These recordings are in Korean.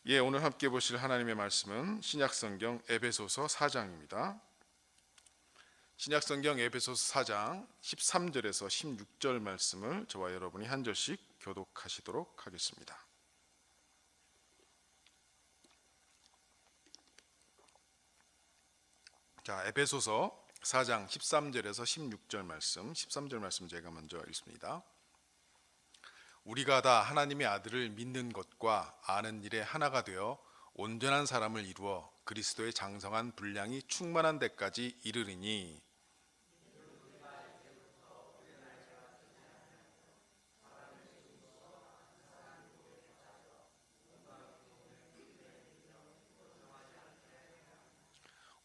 오늘 함께 보실 하나님의 말씀은 신약성경 에베소서 4장입니다. 신약성경 에베소서 4장 13절에서 16절 말씀을 저와 여러분이 한 절씩 교독하시도록 하겠습니다. 자, 에베소서 4장 13절에서 16절 말씀, 13절 말씀 제가 먼저 읽습니다. 우리가 다 하나님의 아들을 믿는 것과 아는 일에 하나가 되어 온전한 사람을 이루어 그리스도의 장성한 분량이 충만한 데까지 이르리니,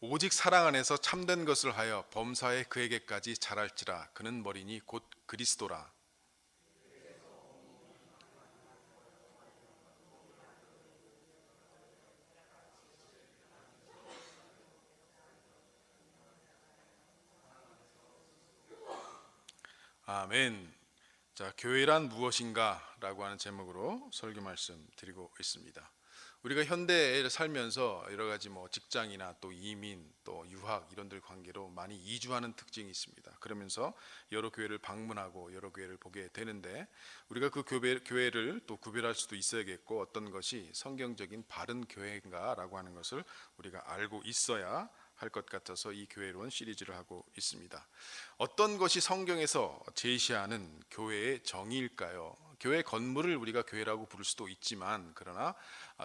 오직 사랑 안에서 참된 것을 하여 범사에 그에게까지 자랄지라. 그는 머리니 곧 그리스도라. 아멘. 자, 교회란 무엇인가? 라고 하는 제목으로 설교 말씀 드리고 있습니다. 우리가 현대에 살면서 여러 가지 직장이나 또 이민 또 유학 이런들 관계로 많이 이주하는 특징이 있습니다. 그러면서 여러 교회를 방문하고 여러 교회를 보게 되는데, 우리가 그 교회를 또 구별할 수도 있어야겠고, 어떤 것이 성경적인 바른 교회인가라고 하는 것을 우리가 알고 있어야 할 것 같아서 이 교회론 시리즈를 하고 있습니다. 어떤 것이 성경에서 제시하는 교회의 정의일까요? 교회 건물을 우리가 교회라고 부를 수도 있지만, 그러나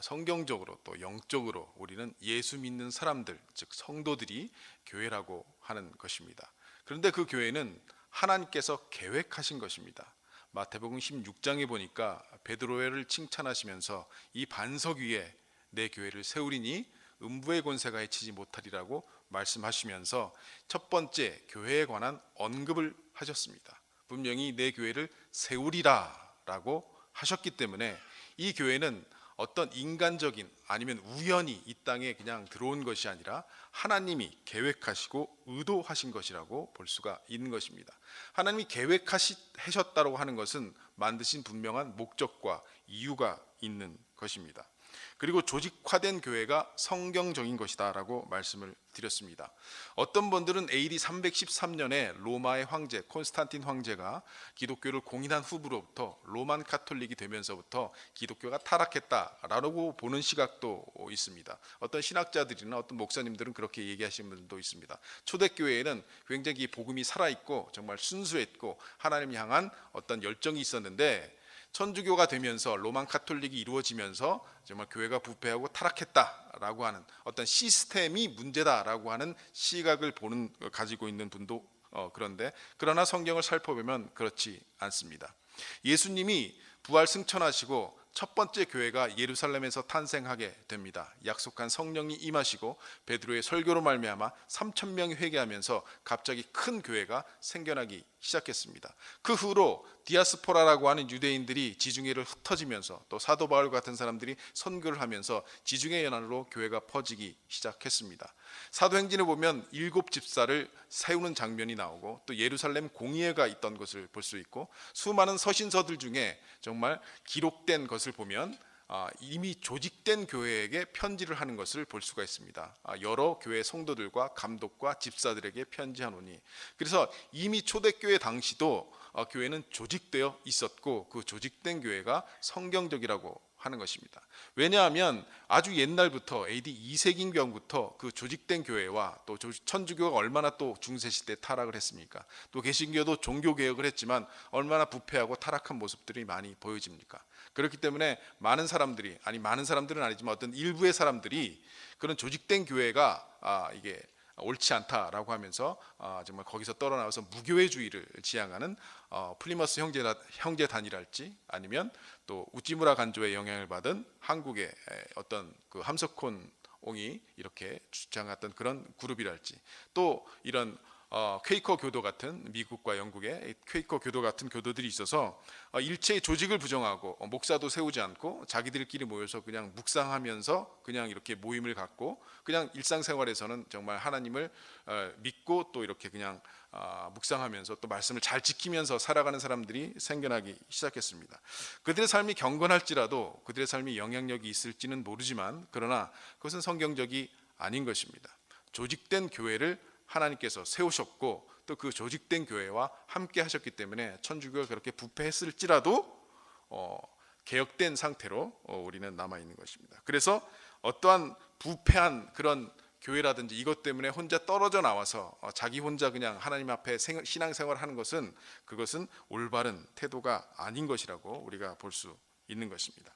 성경적으로 또 영적으로 우리는 예수 믿는 사람들, 즉 성도들이 교회라고 하는 것입니다. 그런데 그 교회는 하나님께서 계획하신 것입니다. 마태복음 16장에 보니까 베드로를 칭찬하시면서 이 반석 위에 내 교회를 세우리니 음부의 권세가 해치지 못하리라고 말씀하시면서 첫 번째 교회에 관한 언급을 하셨습니다. 분명히 내 교회를 세우리라 라고 하셨기 때문에 이 교회는 어떤 인간적인 아니면 우연히 이 땅에 그냥 들어온 것이 아니라 하나님이 계획하시고 의도하신 것이라고 볼 수가 있는 것입니다. 하나님이 계획하셨다고 하는 것은 만드신 분명한 목적과 이유가 있는 것입니다. 그리고 조직화된 교회가 성경적인 것이다 라고 말씀을 드렸습니다. 어떤 분들은 AD 313년에 로마의 황제 콘스탄틴 황제가 기독교를 공인한 후부로부터 로만 카톨릭이 되면서부터 기독교가 타락했다라고 보는 시각도 있습니다. 어떤 신학자들이나 어떤 목사님들은 그렇게 얘기하시는 분들도 있습니다. 초대교회에는 굉장히 복음이 살아있고 정말 순수했고 하나님 향한 어떤 열정이 있었는데, 천주교가 되면서 로만 카톨릭이 이루어지면서 정말 교회가 부패하고 타락했다라고 하는 어떤 시스템이 문제다라고 하는 시각을 가지고 있는 분도 그런데, 그러나 성경을 살펴보면 그렇지 않습니다. 예수님이 부활 승천하시고 첫 번째 교회가 예루살렘에서 탄생하게 됩니다. 약속한 성령이 임하시고 베드로의 설교로 말미암아 3,000명이 회개하면서 갑자기 큰 교회가 생겨나기 시작했습니다. 그 후로 디아스포라라고 하는 유대인들이 지중해를 흩어지면서 또 사도 바울 같은 사람들이 선교를 하면서 지중해 연안으로 교회가 퍼지기 시작했습니다. 사도행전에 보면 7집사를 세우는 장면이 나오고 또 예루살렘 공의회가 있던 것을 볼 수 있고, 수많은 서신서들 중에 정말 기록된 것을 보면 이미 조직된 교회에게 편지를 하는 것을 볼 수가 있습니다. 여러 교회 성도들과 감독과 집사들에게 편지하노니, 그래서 이미 초대교회 당시도 교회는 조직되어 있었고 그 조직된 교회가 성경적이라고 하는 것입니다. 왜냐하면 아주 옛날부터 AD 2세기경부터 그 조직된 교회와 또 천주교가 얼마나 또 중세시대 타락을 했습니까? 또 개신교도 종교개혁을 했지만 얼마나 부패하고 타락한 모습들이 많이 보여집니까? 그렇기 때문에 많은 사람들은 아니지만 어떤 일부의 사람들이 그런 조직된 교회가 이게 옳지 않다라고 하면서 정말 거기서 떨어나와서 무교회주의를 지향하는 플리머스 형제단이랄지, 아니면 또 우찌무라 간조의 영향을 받은 한국의 어떤 그 함석콘 옹이 이렇게 주장했던 그런 그룹이랄지, 또 이런 퀘이커 교도 같은, 미국과 영국의 퀘이커 교도 같은 교도들이 있어서 일체의 조직을 부정하고 목사도 세우지 않고 자기들끼리 모여서 그냥 묵상하면서 그냥 이렇게 모임을 갖고 그냥 일상생활에서는 정말 하나님을 믿고 또 이렇게 그냥 묵상하면서 또 말씀을 잘 지키면서 살아가는 사람들이 생겨나기 시작했습니다. 그들의 삶이 경건할지라도 그들의 삶이 영향력이 있을지는 모르지만 그러나 그것은 성경적이 아닌 것입니다. 조직된 교회를 하나님께서 세우셨고 또 그 조직된 교회와 함께 하셨기 때문에 천주교가 그렇게 부패했을지라도 개혁된 상태로 우리는 남아있는 것입니다. 그래서 어떠한 부패한 그런 교회라든지 이것 때문에 혼자 떨어져 나와서 자기 혼자 그냥 하나님 앞에 신앙생활을 하는 것은 그것은 올바른 태도가 아닌 것이라고 우리가 볼 수 있는 것입니다.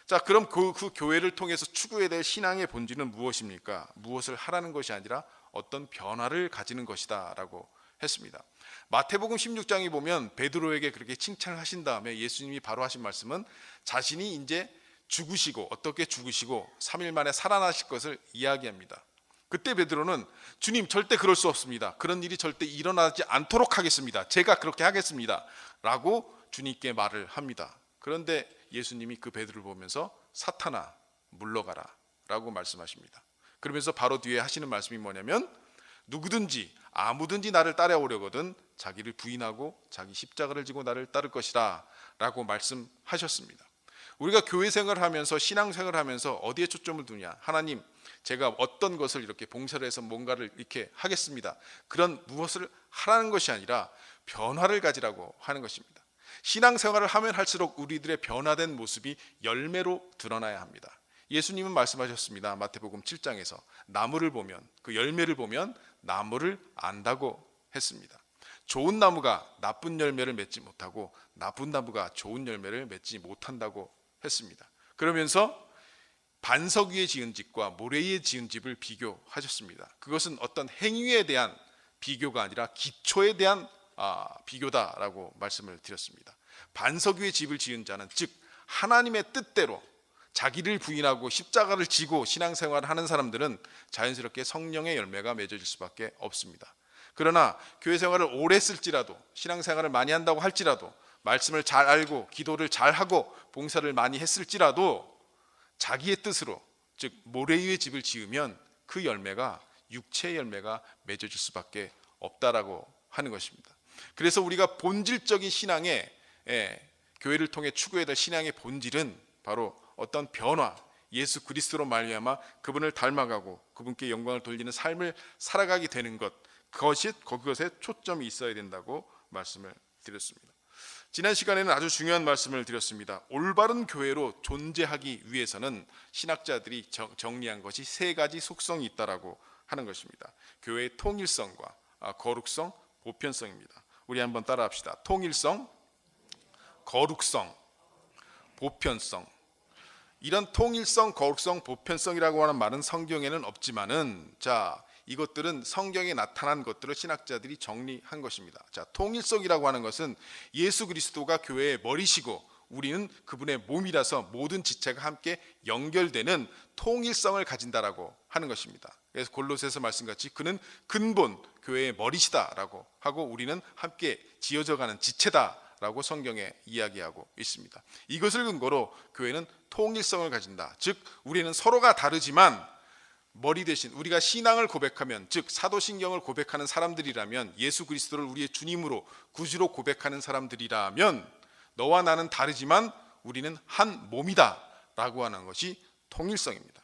자, 그럼 그 교회를 통해서 추구해야 될 신앙의 본질은 무엇입니까? 무엇을 하라는 것이 아니라 어떤 변화를 가지는 것이다 라고 했습니다. 마태복음 16장에 보면 베드로에게 그렇게 칭찬을 하신 다음에 예수님이 바로 하신 말씀은 자신이 이제 죽으시고 어떻게 죽으시고 3일 만에 살아나실 것을 이야기합니다. 그때 베드로는 주님 절대 그럴 수 없습니다. 그런 일이 절대 일어나지 않도록 하겠습니다. 제가 그렇게 하겠습니다 라고 주님께 말을 합니다. 그런데 예수님이 그 베드로를 보면서 사탄아 물러가라 라고 말씀하십니다. 그러면서 바로 뒤에 하시는 말씀이 뭐냐면 누구든지 아무든지 나를 따라오려거든 자기를 부인하고 자기 십자가를 지고 나를 따를 것이라 라고 말씀하셨습니다. 우리가 교회 생활을 하면서 신앙생활을 하면서 어디에 초점을 두냐? 하나님 제가 어떤 것을 이렇게 봉사를 해서 뭔가를 이렇게 하겠습니다. 그런 무엇을 하라는 것이 아니라 변화를 가지라고 하는 것입니다. 신앙생활을 하면 할수록 우리들의 변화된 모습이 열매로 드러나야 합니다. 예수님은 말씀하셨습니다. 마태복음 7장에서 나무를 보면 그 열매를 보면 나무를 안다고 했습니다. 좋은 나무가 나쁜 열매를 맺지 못하고 나쁜 나무가 좋은 열매를 맺지 못한다고 했습니다. 그러면서 반석 위에 지은 집과 모래 위에 지은 집을 비교하셨습니다. 그것은 어떤 행위에 대한 비교가 아니라 기초에 대한 비교다라고 말씀을 드렸습니다. 반석 위에 집을 지은 자는 즉 하나님의 뜻대로 자기를 부인하고 십자가를 지고 신앙생활을 하는 사람들은 자연스럽게 성령의 열매가 맺어질 수밖에 없습니다. 그러나 교회 생활을 오래 했을지라도 신앙생활을 많이 한다고 할지라도 말씀을 잘 알고 기도를 잘 하고 봉사를 많이 했을지라도 자기의 뜻으로 즉 모래 위에 집을 지으면 그 열매가 육체의 열매가 맺어질 수밖에 없다라고 하는 것입니다. 그래서 우리가 본질적인 신앙의 교회를 통해 추구해야 될 신앙의 본질은 바로 어떤 변화, 예수 그리스도로 말미암아 그분을 닮아가고 그분께 영광을 돌리는 삶을 살아가게 되는 것, 그것에 초점이 있어야 된다고 말씀을 드렸습니다. 지난 시간에는 아주 중요한 말씀을 드렸습니다. 올바른 교회로 존재하기 위해서는 신학자들이 정리한 것이 세 가지 속성이 있다라고 하는 것입니다. 교회의 통일성과 거룩성, 보편성입니다. 우리 한번 따라합시다. 통일성, 거룩성, 보편성. 이런 통일성, 거룩성, 보편성이라고 하는 말은 성경에는 없지만은 이것들은 성경에 나타난 것들을 신학자들이 정리한 것입니다. 통일성이라고 하는 것은 예수 그리스도가 교회의 머리시고 우리는 그분의 몸이라서 모든 지체가 함께 연결되는 통일성을 가진다라고 하는 것입니다. 그래서 골로새서 말씀같이 그는 근본 교회의 머리시다라고 하고 우리는 함께 지어져가는 지체다라고 성경에 이야기하고 있습니다. 이것을 근거로 교회는 통일성을 가진다. 즉 우리는 서로가 다르지만 머리 대신 우리가 신앙을 고백하면 즉 사도신경을 고백하는 사람들이라면 예수 그리스도를 우리의 주님으로 구주로 고백하는 사람들이라면 너와 나는 다르지만 우리는 한 몸이다 라고 하는 것이 통일성입니다.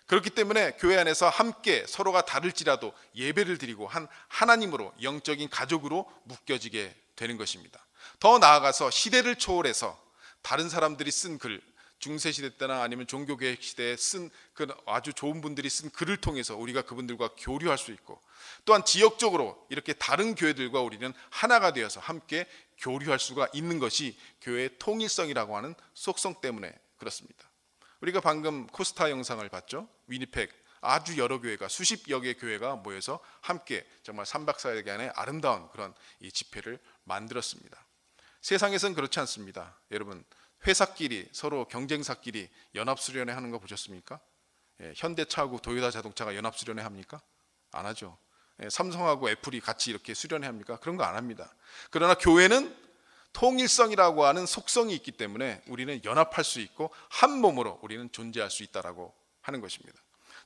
그렇기 때문에 교회 안에서 함께 서로가 다를지라도 예배를 드리고 한 하나님으로 영적인 가족으로 묶여지게 되는 것입니다. 더 나아가서 시대를 초월해서 다른 사람들이 쓴 글, 중세시대 때나 아니면 종교개혁 시대에 쓴 그 아주 좋은 분들이 쓴 글을 통해서 우리가 그분들과 교류할 수 있고 또한 지역적으로 이렇게 다른 교회들과 우리는 하나가 되어서 함께 교류할 수가 있는 것이 교회의 통일성이라고 하는 속성 때문에 그렇습니다. 우리가 방금 코스타 영상을 봤죠. 위니펙 아주 여러 교회가 수십여 개의 교회가 모여서 함께 정말 3박 4일간의 아름다운 그런 이 집회를 만들었습니다. 세상에선 그렇지 않습니다. 여러분 회사끼리 서로 경쟁사끼리 연합수련회 하는 거 보셨습니까? 현대차하고 도요타 자동차가 연합수련회 합니까? 안 하죠. 삼성하고 애플이 같이 이렇게 수련회 합니까? 그런 거 안 합니다. 그러나 교회는 통일성이라고 하는 속성이 있기 때문에 우리는 연합할 수 있고 한 몸으로 우리는 존재할 수 있다라고 하는 것입니다.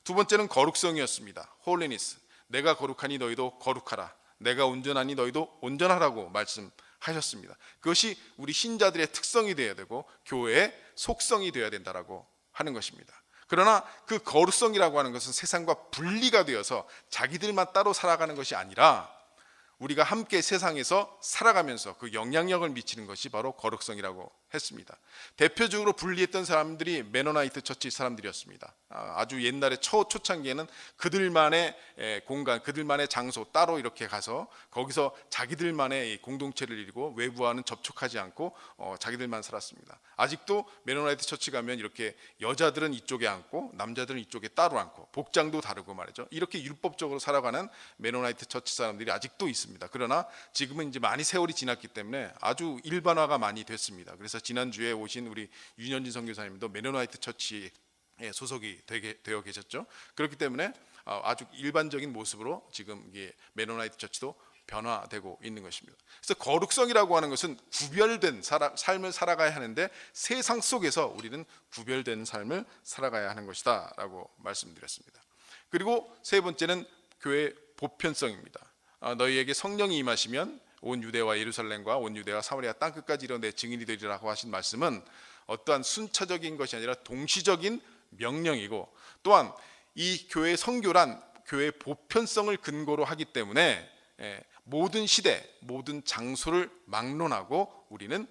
두 번째는 거룩성이었습니다. 홀리니스, 내가 거룩하니 너희도 거룩하라. 내가 온전하니 너희도 온전하라고 말씀하셨습니다. 그것이 우리 신자들의 특성이 되어야 되고 교회의 속성이 되어야 된다라고 하는 것입니다. 그러나 그 거룩성이라고 하는 것은 세상과 분리가 되어서 자기들만 따로 살아가는 것이 아니라 우리가 함께 세상에서 살아가면서 그 영향력을 미치는 것이 바로 거룩성이라고 했습니다. 대표적으로 분리했던 사람들이 메노나이트 처치 사람들이었습니다. 아주 옛날에 초창기에는 그들만의 공간, 그들만의 장소 따로 이렇게 가서 거기서 자기들만의 공동체를 이루고 외부와는 접촉하지 않고 자기들만 살았습니다. 아직도 메노나이트 처치 가면 이렇게 여자들은 이쪽에 앉고 남자들은 이쪽에 따로 앉고 복장도 다르고 말이죠. 이렇게 율법적으로 살아가는 메노나이트 처치 사람들이 아직도 있습니다. 그러나 지금은 이제 많이 세월이 지났기 때문에 아주 일반화가 많이 됐습니다. 그래서 지난주에 오신 우리 윤현진 선교사님도 메노나이트 처치에 소속이 되어 계셨죠. 그렇기 때문에 아주 일반적인 모습으로 지금 이게 메노나이트 처치도 변화되고 있는 것입니다. 그래서 거룩성이라고 하는 것은 구별된 삶을 살아가야 하는데 세상 속에서 우리는 구별된 삶을 살아가야 하는 것이다 라고 말씀드렸습니다. 그리고 세 번째는 교회 보편성입니다. 너희에게 성령이 임하시면 온 유대와 예루살렘과 온 유대와 사마리아 땅끝까지 이르러 내 증인이 되리라고 하신 말씀은 어떠한 순차적인 것이 아니라 동시적인 명령이고, 또한 이 교회 성교란 교회의 보편성을 근거로 하기 때문에 모든 시대, 모든 장소를 막론하고 우리는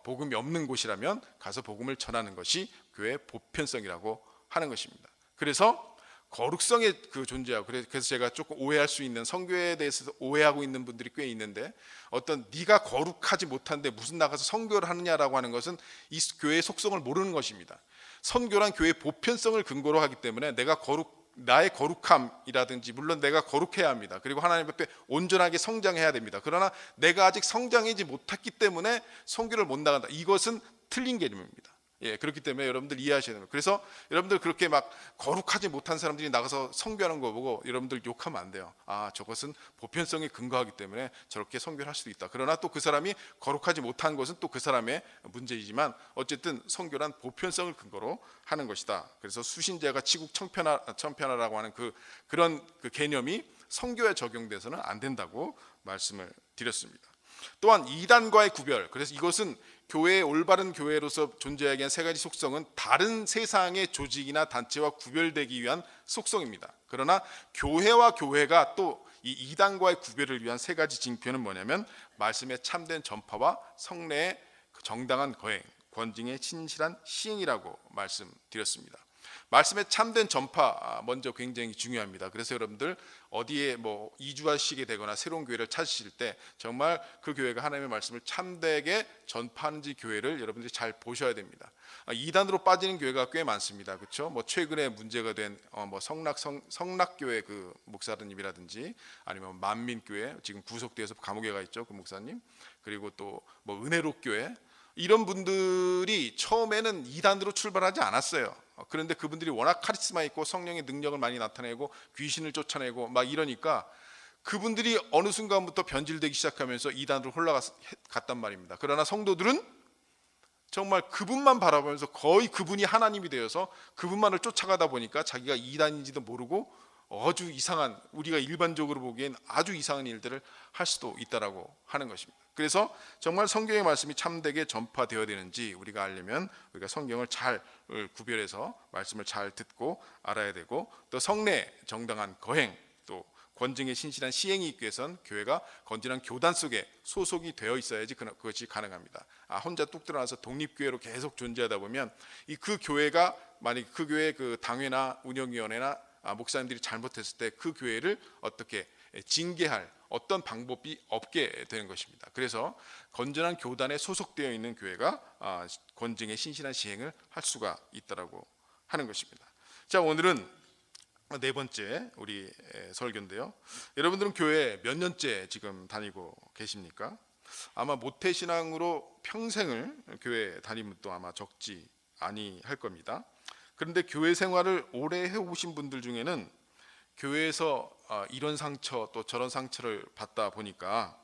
복음이 없는 곳이라면 가서 복음을 전하는 것이 교회의 보편성이라고 하는 것입니다. 그래서 거룩성의 그 존재하고, 그래서 제가 조금 오해할 수 있는, 성교에 대해서 오해하고 있는 분들이 꽤 있는데, 어떤 네가 거룩하지 못한데 무슨 나가서 선교를 하느냐라고 하는 것은 이 교회의 속성을 모르는 것입니다. 선교란 교회의 보편성을 근거로 하기 때문에 나의 거룩함이라든지, 물론 내가 거룩해야 합니다. 그리고 하나님 앞에 온전하게 성장해야 됩니다. 그러나 내가 아직 성장하지 못했기 때문에 선교를 못 나간다, 이것은 틀린 개념입니다. 그렇기 때문에 여러분들 이해하셔야 됩니다. 그래서 여러분들 그렇게 막 거룩하지 못한 사람들이 나가서 선교하는 거 보고 여러분들 욕하면 안 돼요. 저것은 보편성에 근거하기 때문에 저렇게 선교를 할 수도 있다. 그러나 또 그 사람이 거룩하지 못한 것은 또 그 사람의 문제이지만 어쨌든 선교란 보편성을 근거로 하는 것이다. 그래서 수신제가 치국 청편하라고 하는 그런 개념이 선교에 적용돼서는 안 된다고 말씀을 드렸습니다. 또한 이단과의 구별, 그래서 이것은 교회의 올바른 교회로서 존재하기 위한 세 가지 속성은 다른 세상의 조직이나 단체와 구별되기 위한 속성입니다. 그러나 교회와 교회가 또 이 이단과의 구별을 위한 세 가지 징표는 뭐냐면 말씀의 참된 전파와 성례의 정당한 거행, 권징의 신실한 시행이라고 말씀드렸습니다. 말씀의 참된 전파 먼저 굉장히 중요합니다. 그래서 여러분들 어디에 이주하시게 되거나 새로운 교회를 찾으실 때 정말 그 교회가 하나님의 말씀을 참되게 전파하는지 교회를 여러분들이 잘 보셔야 됩니다. 이단으로 빠지는 교회가 꽤 많습니다. 그렇죠? 최근에 문제가 된 성락교회 그 목사님이라든지, 아니면 만민교회 지금 구속돼서 감옥에 가 있죠, 그 목사님. 그리고 또 은혜롭교회, 이런 분들이 처음에는 이단으로 출발하지 않았어요. 그런데 그분들이 워낙 카리스마 있고 성령의 능력을 많이 나타내고 귀신을 쫓아내고 막 이러니까 그분들이 어느 순간부터 변질되기 시작하면서 이단으로 올라갔단 말입니다. 그러나 성도들은 정말 그분만 바라보면서 거의 그분이 하나님이 되어서 그분만을 쫓아가다 보니까 자기가 이단인지도 모르고 아주 이상한, 우리가 일반적으로 보기엔 아주 이상한 일들을 할 수도 있다라고 하는 것입니다. 그래서 정말 성경의 말씀이 참되게 전파되어야 되는지 우리가 알려면 우리가 성경을 잘 구별해서 말씀을 잘 듣고 알아야 되고, 또 성례 정당한 거행, 또 권징의 신실한 시행이 있기 위해선 교회가 건전한 교단 속에 소속이 되어 있어야지 그것이 가능합니다. 혼자 뚝 들어나서 독립교회로 계속 존재하다 보면 그 교회가, 만약 그 교회 그 당회나 운영위원회나 목사님들이 잘못했을 때 그 교회를 어떻게 징계할 어떤 방법이 없게 되는 것입니다. 그래서 건전한 교단에 소속되어 있는 교회가 권징의 신실한 시행을 할 수가 있다라고 하는 것입니다. 자, 오늘은 네 번째 우리 설교인데요. 여러분들은 교회 몇 년째 지금 다니고 계십니까? 아마 모태신앙으로 평생을 교회 다니면 또 아마 적지 아니할 겁니다. 그런데 교회 생활을 오래 해오신 분들 중에는 교회에서 이런 상처 또 저런 상처를 받다 보니까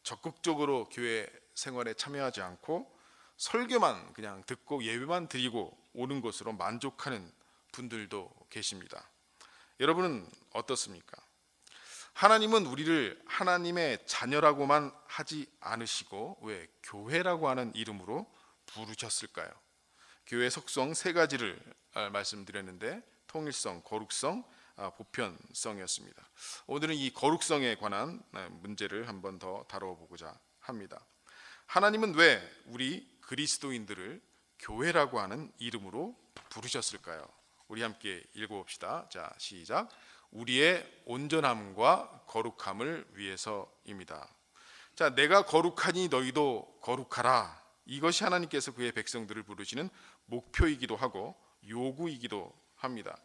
적극적으로 교회 생활에 참여하지 않고 설교만 그냥 듣고 예배만 드리고 오는 것으로 만족하는 분들도 계십니다. 여러분은 어떻습니까? 하나님은 우리를 하나님의 자녀라고만 하지 않으시고 왜 교회라고 하는 이름으로 부르셨을까요? 교회 속성 세 가지를 말씀드렸는데 통일성, 거룩성, 보편성이었습니다. 오늘은 이 거룩성에 관한 문제를 한번 더 다뤄보고자 합니다. 하나님은 왜 우리 그리스도인들을 교회라고 하는 이름으로 부르셨을까요? 우리 함께 읽어봅시다. 자, 시작. 우리의 온전함과 거룩함을 위해서입니다. 자, 내가 거룩하니 너희도 거룩하라. 이것이 하나님께서 그의 백성들을 부르시는 목표이기도 하고 요구이기도 합니다.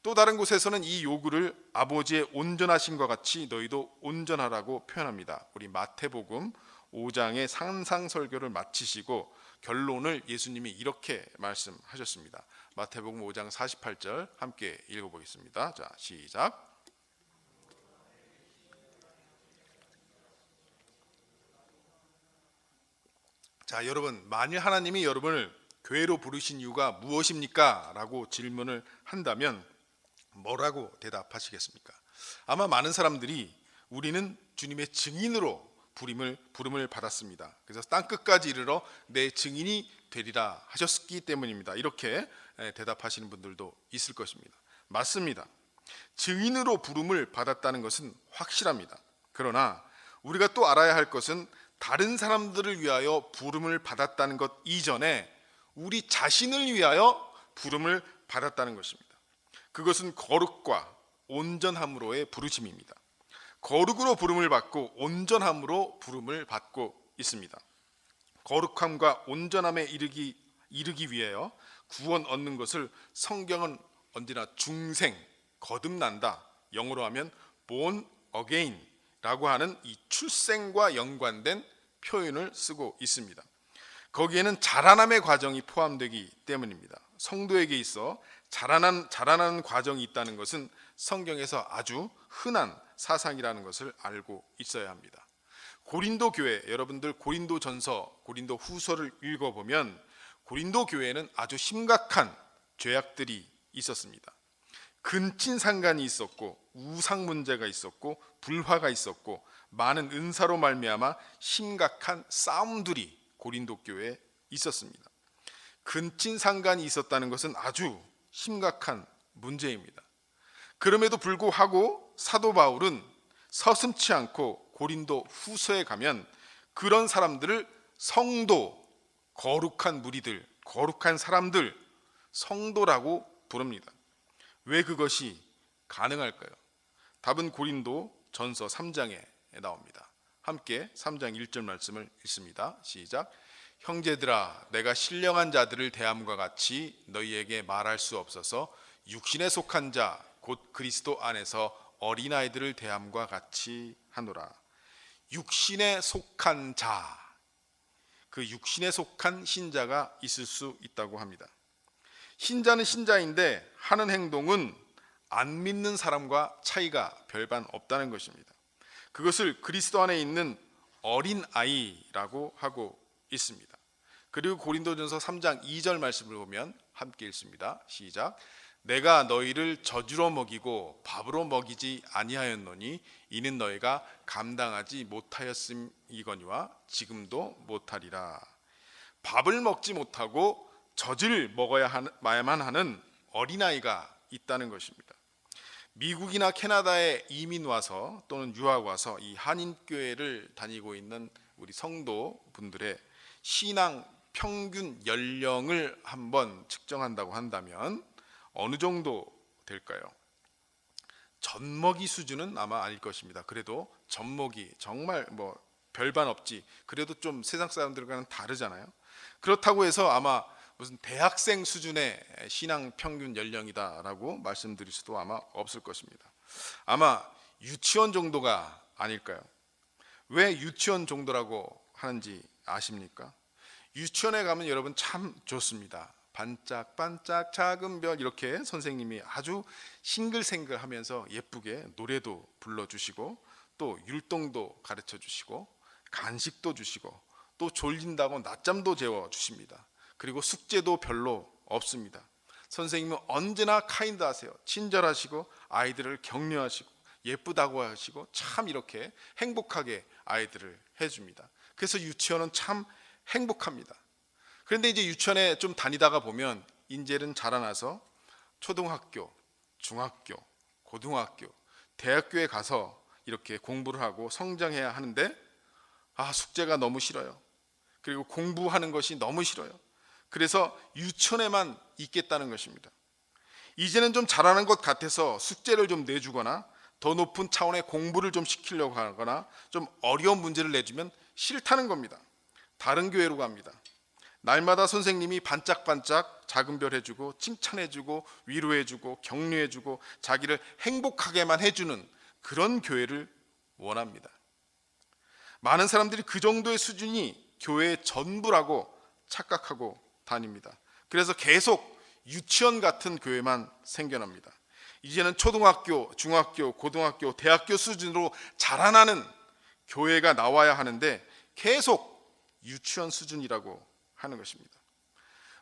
또 다른 곳에서는 이 요구를 아버지의 온전하심과 같이 너희도 온전하라고 표현합니다. 우리 마태복음 5장의 산상설교를 마치시고 결론을 예수님이 이렇게 말씀하셨습니다. 마태복음 5장 48절 함께 읽어보겠습니다. 자, 시작. 자, 여러분, 만일 하나님이 여러분을 교회로 부르신 이유가 무엇입니까? 라고 질문을 한다면 뭐라고 대답하시겠습니까? 아마 많은 사람들이 우리는 주님의 증인으로 부름을 받았습니다. 그래서 땅끝까지 이르러 내 증인이 되리라 하셨기 때문입니다. 이렇게 대답하시는 분들도 있을 것입니다. 맞습니다. 증인으로 부름을 받았다는 것은 확실합니다. 그러나 우리가 또 알아야 할 것은 다른 사람들을 위하여 부름을 받았다는 것 이전에 우리 자신을 위하여 부름을 받았다는 것입니다. 그것은 거룩과 온전함으로의 부르심입니다. 거룩으로 부름을 받고 온전함으로 부름을 받고 있습니다. 거룩함과 온전함에 이르기 위하여 구원 얻는 것을 성경은 언제나 중생, 거듭난다, 영어로 하면 born again라고 하는 이 출생과 연관된 표현을 쓰고 있습니다. 거기에는 자라남의 과정이 포함되기 때문입니다. 성도에게 있어 자라나는 과정이 있다는 것은 성경에서 아주 흔한 사상이라는 것을 알고 있어야 합니다. 고린도 교회, 여러분들 고린도전서, 고린도후서를 읽어보면 고린도 교회는 아주 심각한 죄악들이 있었습니다. 근친상간이 있었고 우상 문제가 있었고 불화가 있었고 많은 은사로 말미암아 심각한 싸움들이 고린도 교회에 있었습니다. 근친상간이 있었다는 것은 아주 심각한 문제입니다. 그럼에도 불구하고 사도 바울은 서슴지 않고 고린도 후서에 가면 그런 사람들을 성도, 거룩한 무리들, 거룩한 사람들, 성도라고 부릅니다. 왜 그것이 가능할까요? 답은 고린도 전서 3장에 나옵니다. 함께 3장 1절 말씀을 읽습니다. 시작. 형제들아, 내가 신령한 자들을 대함과 같이 너희에게 말할 수 없어서 육신에 속한 자 곧 그리스도 안에서 어린아이들을 대함과 같이 하노라. 육신에 속한 자, 그 육신에 속한 신자가 있을 수 있다고 합니다. 신자는 신자인데 하는 행동은 안 믿는 사람과 차이가 별반 없다는 것입니다. 그것을 그리스도 안에 있는 어린아이라고 하고 있습니다. 그리고 고린도전서 3장 2절 말씀을 보면 함께 읽습니다. 시작. 내가 너희를 젖으로 먹이고 밥으로 먹이지 아니하였노니 이는 너희가 감당하지 못하였음이거니와 지금도 못하리라. 밥을 먹지 못하고 젖을 먹어야만 하는 어린아이가 있다는 것입니다. 미국이나 캐나다에 이민 와서 또는 유학 와서 이 한인교회를 다니고 있는 우리 성도분들의 신앙 평균 연령을 한번 측정한다고 한다면 어느 정도 될까요? 젖먹이 수준은 아마 아닐 것입니다. 그래도 젖먹이 정말 별반 없지. 그래도 좀 세상 사람들과는 다르잖아요. 그렇다고 해서 아마 무슨 대학생 수준의 신앙 평균 연령이다라고 말씀드릴 수도 아마 없을 것입니다. 아마 유치원 정도가 아닐까요? 왜 유치원 정도라고 하는지 아십니까? 유치원에 가면 여러분 참 좋습니다. 반짝반짝 작은 별 이렇게 선생님이 아주 싱글생글 하면서 예쁘게 노래도 불러주시고 또 율동도 가르쳐 주시고 간식도 주시고 또 졸린다고 낮잠도 재워주십니다. 그리고 숙제도 별로 없습니다. 선생님은 언제나 카인드하세요. 친절하시고 아이들을 격려하시고 예쁘다고 하시고 참 이렇게 행복하게 아이들을 해줍니다. 그래서 유치원은 참 행복합니다. 그런데 이제 유치원에 좀 다니다가 보면 이제는 자라나서 초등학교, 중학교, 고등학교, 대학교에 가서 이렇게 공부를 하고 성장해야 하는데 숙제가 너무 싫어요. 그리고 공부하는 것이 너무 싫어요. 그래서 유치원에만 있겠다는 것입니다. 이제는 좀 잘하는 것 같아서 숙제를 좀 내주거나 더 높은 차원의 공부를 좀 시키려고 하거나 좀 어려운 문제를 내주면 싫다는 겁니다. 다른 교회로 갑니다. 날마다 선생님이 반짝반짝 작은 별 해주고 칭찬해주고 위로해주고 격려해주고 자기를 행복하게만 해주는 그런 교회를 원합니다. 많은 사람들이 그 정도의 수준이 교회의 전부라고 착각하고 다닙니다. 그래서 계속 유치원 같은 교회만 생겨납니다. 이제는 초등학교, 중학교, 고등학교, 대학교 수준으로 자라나는 교회가 나와야 하는데 계속 유치원 수준이라고 하는 것입니다.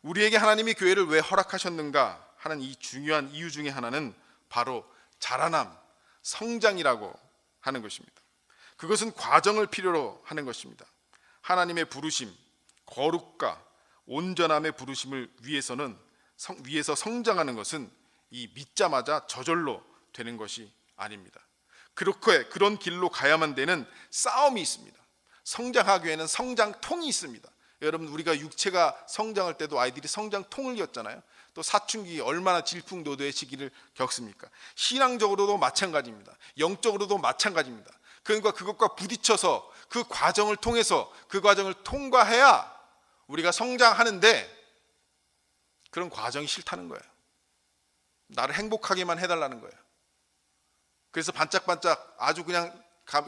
우리에게 하나님이 교회를 왜 허락하셨는가 하는 이 중요한 이유 중에 하나는 바로 자라남, 성장이라고 하는 것입니다. 그것은 과정을 필요로 하는 것입니다. 하나님의 부르심, 거룩과 온전함의 부르심을 위해서 성장하는 것은 이 믿자마자 저절로 되는 것이 아닙니다. 그렇게 그런 길로 가야만 되는 싸움이 있습니다. 성장하기 위해는 성장통이 있습니다. 여러분, 우리가 육체가 성장할 때도 아이들이 성장통을 겪잖아요. 또 사춘기 얼마나 질풍노도의 시기를 겪습니까? 신앙적으로도 마찬가지입니다. 영적으로도 마찬가지입니다. 그러니까 그것과 부딪혀서 그 과정을 통해서 그 과정을 통과해야 우리가 성장하는데 그런 과정이 싫다는 거예요. 나를 행복하게만 해달라는 거예요. 그래서 반짝반짝 아주 그냥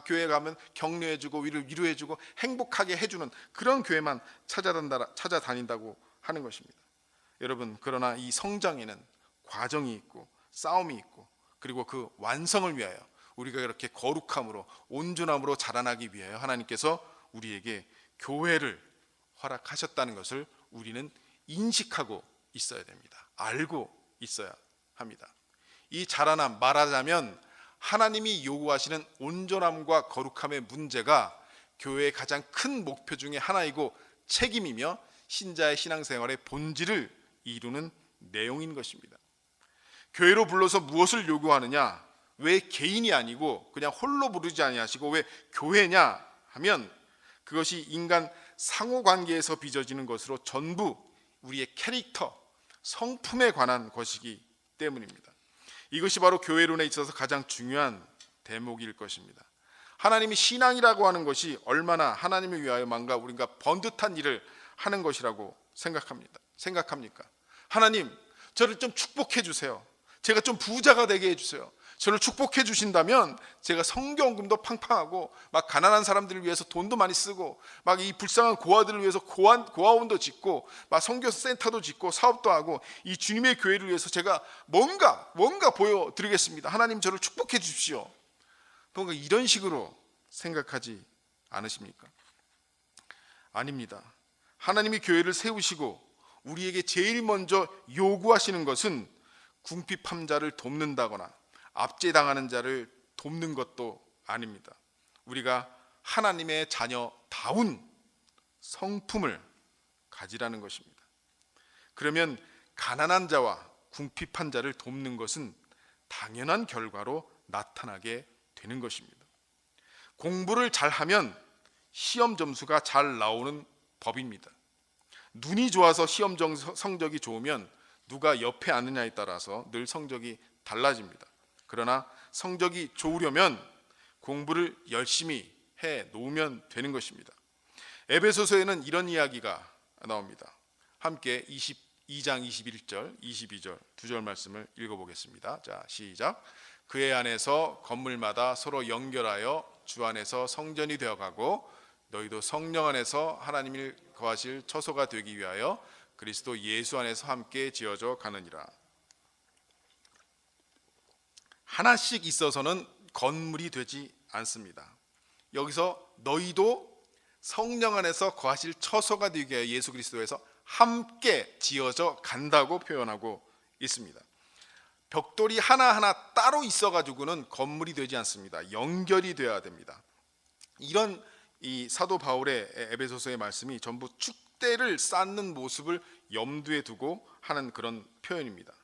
교회에 가면 격려해주고 위로해주고 행복하게 해주는 그런 교회만 찾아다닌다고 하는 것입니다. 여러분, 그러나 이 성장에는 과정이 있고 싸움이 있고 그리고 그 완성을 위하여 우리가 이렇게 거룩함으로 온전함으로 자라나기 위하여 하나님께서 우리에게 교회를 허락하셨다는 것을 우리는 인식하고 있어야 됩니다. 알고 있어야 합니다. 이 자라남, 말하자면 하나님이 요구하시는 온전함과 거룩함의 문제가 교회의 가장 큰 목표 중에 하나이고 책임이며 신자의 신앙생활의 본질을 이루는 내용인 것입니다. 교회로 불러서 무엇을 요구하느냐? 왜 개인이 아니고 그냥 홀로 부르지 아니하시고 왜 교회냐 하면 그것이 인간 상호관계에서 빚어지는 것으로 전부 우리의 캐릭터, 성품에 관한 것이기 때문입니다. 이것이 바로 교회론에 있어서 가장 중요한 대목일 것입니다. 하나님이 신앙이라고 하는 것이 얼마나 하나님을 위하여만가 우리가 번듯한 일을 하는 것이라고 생각합니까? 하나님, 저를 좀 축복해 주세요. 제가 좀 부자가 되게 해주세요. 저를 축복해 주신다면 제가 성경금도 팡팡하고 막 가난한 사람들을 위해서 돈도 많이 쓰고 막 이 불쌍한 고아들을 위해서 고아원도 짓고 막 선교센터도 짓고 사업도 하고 이 주님의 교회를 위해서 제가 뭔가 보여드리겠습니다. 하나님, 저를 축복해 주십시오. 뭔가 이런 식으로 생각하지 않으십니까? 아닙니다. 하나님이 교회를 세우시고 우리에게 제일 먼저 요구하시는 것은 궁핍한 자를 돕는다거나 압제당하는 자를 돕는 것도 아닙니다. 우리가 하나님의 자녀다운 성품을 가지라는 것입니다. 그러면 가난한 자와 궁핍한 자를 돕는 것은 당연한 결과로 나타나게 되는 것입니다. 공부를 잘하면 시험 점수가 잘 나오는 법입니다. 눈이 좋아서 시험 성적이 좋으면 누가 옆에 앉느냐에 따라서 늘 성적이 달라집니다. 그러나 성적이 좋으려면 공부를 열심히 해 놓으면 되는 것입니다. 에베소서에는 이런 이야기가 나옵니다. 함께 22장 21절, 22절 두 절 말씀을 읽어보겠습니다. 자, 시작. 그의 안에서 건물마다 서로 연결하여 주 안에서 성전이 되어가고 너희도 성령 안에서 하나님이 거하실 처소가 되기 위하여 그리스도 예수 안에서 함께 지어져 가느니라. 하나씩 있어서는 건물이 되지 않습니다. 여기서 너희도 성령 안에서 거하실 처소가 되기 위하여 예수 그리스도에서 함께 지어져 간다고 표현하고 있습니다. 벽돌이 하나하나 따로 있어가지고는 건물이 되지 않습니다. 연결이 되어야 됩니다. 이런 이 사도 바울의 에베소서의 말씀이 전부 축대를 쌓는 모습을 염두에 두고 하는 그런 표현입니다.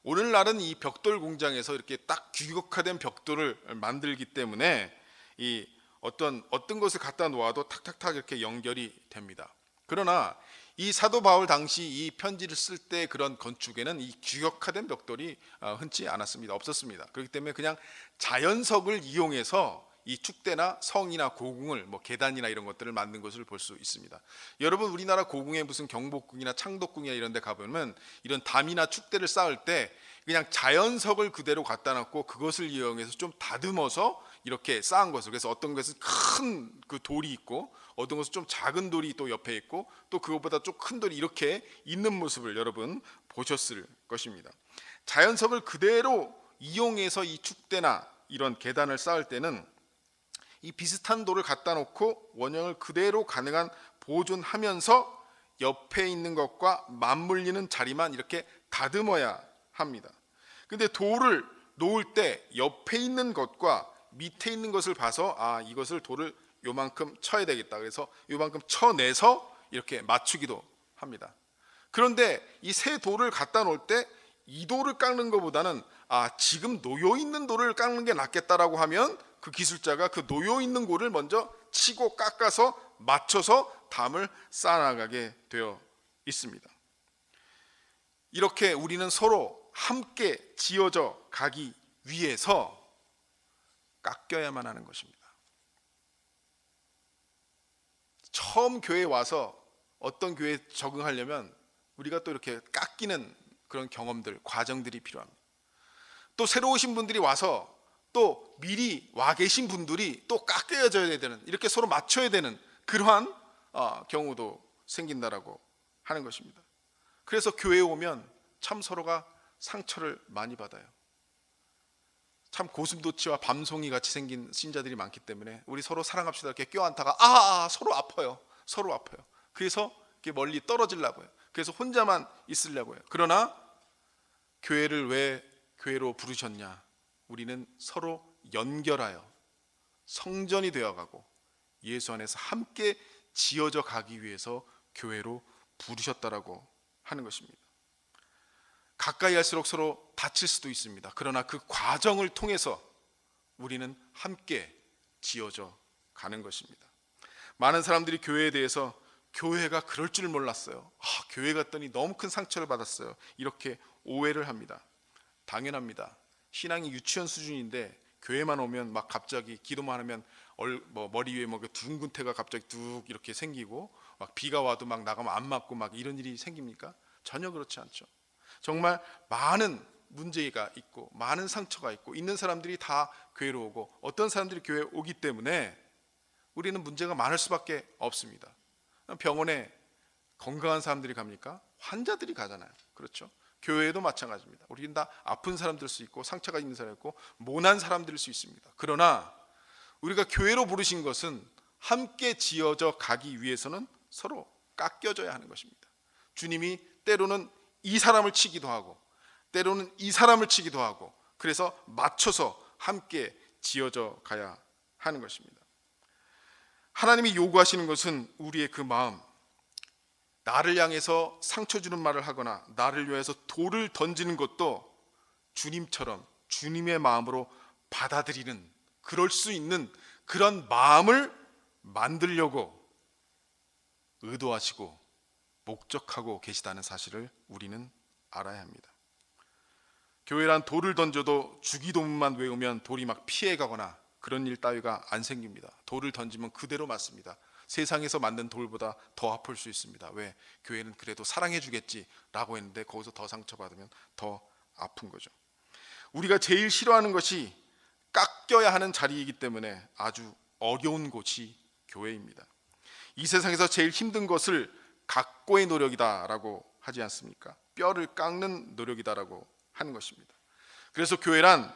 오늘날은 이 벽돌 공장에서 이렇게 딱 규격화된 벽돌을 만들기 때문에 이 어떤 것을 갖다 놓아도 탁탁탁 이렇게 연결이 됩니다. 그러나 이 사도 바울 당시 이 편지를 쓸 때 그런 건축에는 이 규격화된 벽돌이 흔치 않았습니다. 없었습니다. 그렇기 때문에 그냥 자연석을 이용해서 이 축대나 성이나 고궁을 뭐 계단이나 이런 것들을 만든 것을 볼 수 있습니다. 여러분, 우리나라 고궁에 무슨 경복궁이나 창덕궁이나 이런 데 가보면 이런 담이나 축대를 쌓을 때 그냥 자연석을 그대로 갖다 놨고 그것을 이용해서 좀 다듬어서 이렇게 쌓은 것을, 그래서 어떤 것은 큰 그 돌이 있고 어떤 것은 좀 작은 돌이 또 옆에 있고 또 그것보다 좀 큰 돌이 이렇게 있는 모습을 여러분 보셨을 것입니다. 자연석을 그대로 이용해서 이 축대나 이런 계단을 쌓을 때는 이 비슷한 돌을 갖다 놓고 원형을 그대로 가능한 보존하면서 옆에 있는 것과 맞물리는 자리만 이렇게 다듬어야 합니다. 근데 돌을 놓을 때 옆에 있는 것과 밑에 있는 것을 봐서 이것을 돌을 요만큼 쳐야 되겠다, 그래서 요만큼 쳐내서 이렇게 맞추기도 합니다. 그런데 이 새 돌을 갖다 놓을 때 이 돌을 깎는 것보다는 지금 놓여 있는 돌을 깎는 게 낫겠다라고 하면 그 기술자가 그 놓여 있는 골을 먼저 치고 깎아서 맞춰서 담을 쌓아나가게 되어 있습니다. 이렇게 우리는 서로 함께 지어져 가기 위해서 깎여야만 하는 것입니다. 처음 교회에 와서 어떤 교회에 적응하려면 우리가 또 이렇게 깎이는 그런 경험들, 과정들이 필요합니다. 또 새로 오신 분들이 와서 또 미리 와 계신 분들이 또 깎여져야 되는, 이렇게 서로 맞춰야 되는 그러한 경우도 생긴다라고 하는 것입니다. 그래서 교회에 오면 참 서로가 상처를 많이 받아요. 참 고슴도치와 밤송이 같이 생긴 신자들이 많기 때문에 우리 서로 사랑합시다 이렇게 껴안다가 서로 아파요. 서로 아파요. 그래서 이렇게 멀리 떨어지려고 해요. 그래서 혼자만 있으려고 해요. 그러나 교회를 왜 교회로 부르셨냐? 우리는 서로 연결하여 성전이 되어가고 예수 안에서 함께 지어져 가기 위해서 교회로 부르셨다라고 하는 것입니다. 가까이 할수록 서로 다칠 수도 있습니다. 그러나 그 과정을 통해서 우리는 함께 지어져 가는 것입니다. 많은 사람들이 교회에 대해서 교회가 그럴 줄 몰랐어요. 교회 갔더니 너무 큰 상처를 받았어요. 이렇게 오해를 합니다. 당연합니다. 신앙이 유치원 수준인데 교회만 오면 막 갑자기 기도만 하면 머리 위에 둥근 태가 갑자기 뚝 이렇게 생기고 막 비가 와도 막 나가면 안 맞고 막 이런 일이 생깁니까? 전혀 그렇지 않죠. 정말 많은 문제가 있고 많은 상처가 있고 있는 사람들이 다 교회로 오고 어떤 사람들이 교회에 오기 때문에 우리는 문제가 많을 수밖에 없습니다. 병원에 건강한 사람들이 갑니까? 환자들이 가잖아요. 그렇죠? 교회에도 마찬가지입니다. 우리는 다 아픈 사람들 수 있고 상처가 있는 사람 있고 모난 사람들일 수 있습니다. 그러나 우리가 교회로 부르신 것은 함께 지어져 가기 위해서는 서로 깎여져야 하는 것입니다. 주님이 때로는 이 사람을 치기도 하고 때로는 이 사람을 치기도 하고 그래서 맞춰서 함께 지어져 가야 하는 것입니다. 하나님이 요구하시는 것은 우리의 그 마음, 나를 향해서 상처 주는 말을 하거나 나를 위해서 돌을 던지는 것도 주님처럼 주님의 마음으로 받아들이는, 그럴 수 있는 그런 마음을 만들려고 의도하시고 목적하고 계시다는 사실을 우리는 알아야 합니다. 교회란 돌을 던져도 주기도문만 외우면 돌이 막 피해가거나 그런 일 따위가 안 생깁니다. 돌을 던지면 그대로 맞습니다. 세상에서 만든 돌보다 더 아플 수 있습니다. 왜? 교회는 그래도 사랑해 주겠지라고 했는데 거기서 더 상처받으면 더 아픈 거죠. 우리가 제일 싫어하는 것이 깎여야 하는 자리이기 때문에 아주 어려운 곳이 교회입니다. 이 세상에서 제일 힘든 것을 각고의 노력이다라고 하지 않습니까? 뼈를 깎는 노력이다라고 하는 것입니다. 그래서 교회란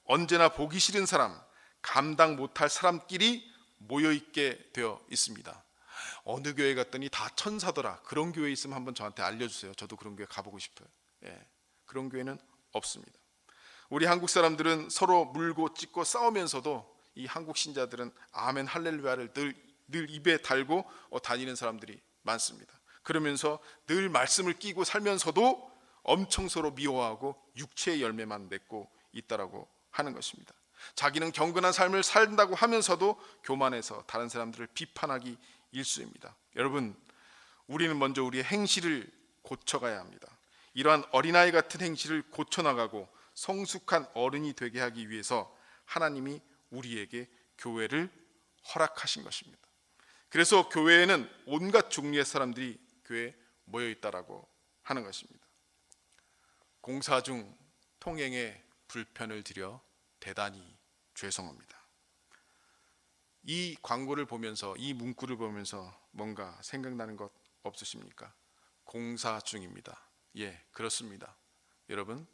언제나 보기 싫은 사람, 감당 못할 사람끼리 모여있게 되어 있습니다. 어느 교회 갔더니 다 천사더라. 그런 교회 있으면 한번 저한테 알려주세요. 저도 그런 교회 가보고 싶어요. 그런 교회는 없습니다. 우리 한국 사람들은 서로 물고 찢고 싸우면서도 이 한국 신자들은 아멘 할렐루야를 늘 입에 달고 다니는 사람들이 많습니다. 그러면서 늘 말씀을 끼고 살면서도 엄청 서로 미워하고 육체의 열매만 맺고 있다라고 하는 것입니다. 자기는 경건한 삶을 산다고 하면서도 교만해서 다른 사람들을 비판하기 일쑤입니다. 여러분, 우리는 먼저 우리의 행실을 고쳐가야 합니다. 이러한 어린아이 같은 행실을 고쳐나가고 성숙한 어른이 되게 하기 위해서 하나님이 우리에게 교회를 허락하신 것입니다. 그래서 교회에는 온갖 종류의 사람들이 교회에 모여 있다라고 하는 것입니다. 공사 중 통행에 불편을 드려 대단히 죄송합니다. 이 광고를 보면서, 이 문구를 보면서 뭔가 생각나는 것 없으십니까? 공사 중입니다. 예, 그렇습니다. 여러분,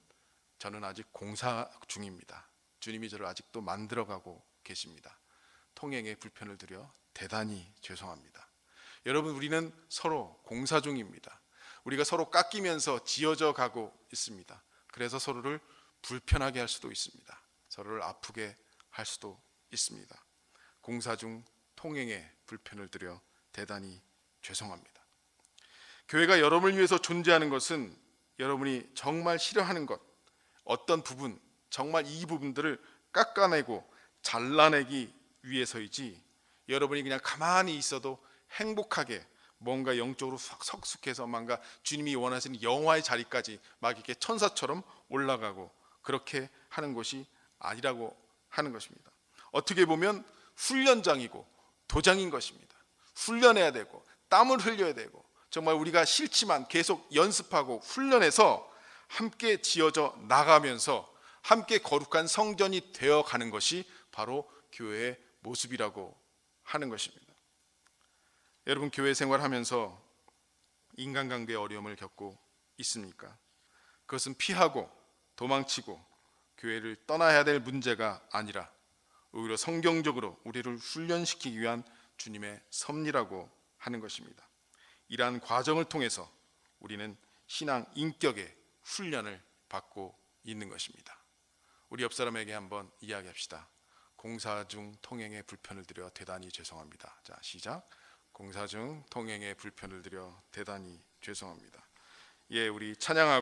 저는 아직 공사 중입니다. 주님이 저를 아직도 만들어가고 계십니다. 통행에 불편을 드려 대단히 죄송합니다. 여러분, 우리는 서로 공사 중입니다. 우리가 서로 깎이면서 지어져 가고 있습니다. 그래서 서로를 불편하게 할 수도 있습니다. 서로를 아프게 할 수도 있습니다. 공사 중 통행에 불편을 드려 대단히 죄송합니다. 교회가 여러분을 위해서 존재하는 것은 여러분이 정말 싫어하는 것, 어떤 부분, 정말 이 부분들을 깎아내고 잘라내기 위해서이지, 여러분이 그냥 가만히 있어도 행복하게 뭔가 영적으로 성숙해서 뭔가 주님이 원하시는 영화의 자리까지 막 이렇게 천사처럼 올라가고 그렇게 하는 것이 아니라고 하는 것입니다. 어떻게 보면 훈련장이고 도장인 것입니다. 훈련해야 되고 땀을 흘려야 되고 정말 우리가 싫지만 계속 연습하고 훈련해서 함께 지어져 나가면서 함께 거룩한 성전이 되어가는 것이 바로 교회의 모습이라고 하는 것입니다. 여러분, 교회 생활하면서 인간관계의 어려움을 겪고 있습니까? 그것은 피하고 도망치고 교회를 떠나야 될 문제가 아니라 오히려 성경적으로 우리를 훈련시키기 위한 주님의 섭리라고 하는 것입니다. 이러한 과정을 통해서 우리는 신앙 인격의 훈련을 받고 있는 것입니다. 우리 옆 사람에게 한번 이야기합시다. 공사 중 통행에 불편을 드려 대단히 죄송합니다. 자, 시작. 공사 중 통행에 불편을 드려 대단히 죄송합니다. 예, 우리 찬양하고